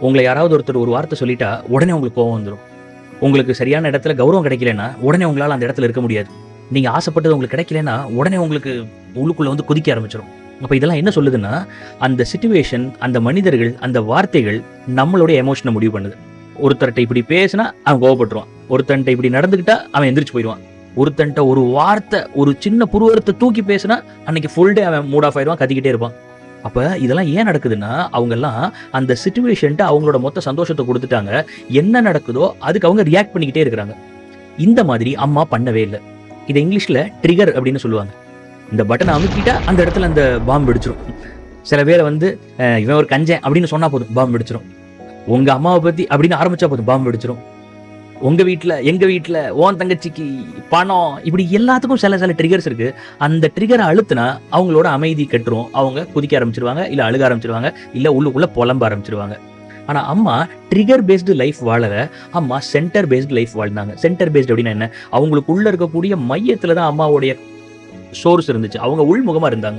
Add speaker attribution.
Speaker 1: உங்களை யாராவது ஒருத்தர் ஒரு வார்த்தை சொல்லிட்டா உடனே உங்களுக்கு கோவம் வந்துடும். உங்களுக்கு சரியான இடத்துல கௌரவம் கிடைக்கலன்னா உடனே உங்களால் அந்த இடத்துல இருக்க முடியாது. நீங்க ஆசைப்பட்டது உங்களுக்கு கிடைக்கலன்னா உடனே உங்களுக்கு உள்ளுக்குள்ள வந்து கொதிக்க ஆரம்பிச்சிடும். அப்ப இதெல்லாம் என்ன சொல்லுதுன்னா, அந்த சிச்சுவேஷன், அந்த மனிதர்கள், அந்த வார்த்தைகள் நம்மளுடைய எமோஷனை முடிவு பண்ணுது. ஒருத்தர்கிட்ட இப்படி பேசினா அவன் கோவப்பட்டுருவான், ஒருத்தன்ட்ட இப்படி நடந்துக்கிட்டா அவன் எந்திரிச்சு போயிடுவான், ஒருத்தன்ட்ட ஒரு வார்த்தை, ஒரு சின்ன புருவத்தை தூக்கி பேசினா அன்னைக்கு ஃபுல் டே அவன் மூட் ஆஃப் ஆயிடுவான், கத்திக்கிட்டே இருப்பான். அப்ப இதெல்லாம் ஏன் நடக்குதுன்னா, அவங்கெல்லாம் அந்த சிச்சுவேஷன்ட்டு அவங்களோட மொத்த சந்தோஷத்தை கொடுத்துட்டாங்க. என்ன நடக்குதோ அதுக்கு அவங்க ரியாக்ட் பண்ணிக்கிட்டே இருக்கிறாங்க. இந்த மாதிரி அம்மா பண்ணவே இல்லை. இதை இங்கிலீஷ்ல ட்ரிகர் அப்படின்னு சொல்லுவாங்க. இந்த பட்டனை அமுக்கிட்டா அந்த இடத்துல அந்த பாம்பு வெடிச்சிரும். சில பேரை வந்து இவன் ஒரு கஞ்சன் அப்படின்னு சொன்னா போதும் பாம்பு வெடிச்சிரும். உங்க அம்மாவை பத்தி அப்படின்னு ஆரம்பிச்சா போதும் பாம்பு வெடிச்சிரும். உங்க வீட்டுல, எங்க வீட்டுல, ஓன் தங்கச்சிக்கு பணம், இப்படி எல்லாத்துக்கும் சில சில ட்ரிகர்ஸ் இருக்கு. அந்த ட்ரிகரை அழுத்தினா அவங்களோட அமைதி கெட்டுரும். அவங்க குதிக்க ஆரம்பிச்சிருவாங்க, இல்ல அழுக ஆரம்பிச்சிருவாங்க, இல்ல உள்ளுக்குள்ள புலம்ப ஆரம்பிச்சிருவாங்க. ஆனா அம்மா ட்ரிகர் பேஸ்டு லைஃப் வாழல, அம்மா சென்டர் பேஸ்டு லைஃப் வாழ்ந்தாங்க. சென்டர் பேஸ்டு அப்படின்னா என்ன? அவங்களுக்குள்ள இருக்கக்கூடிய மையத்துல தான் அம்மாவுடைய சோர்ஸ் இருந்துச்சு. அவங்க உள்முகமா இருந்தாங்க.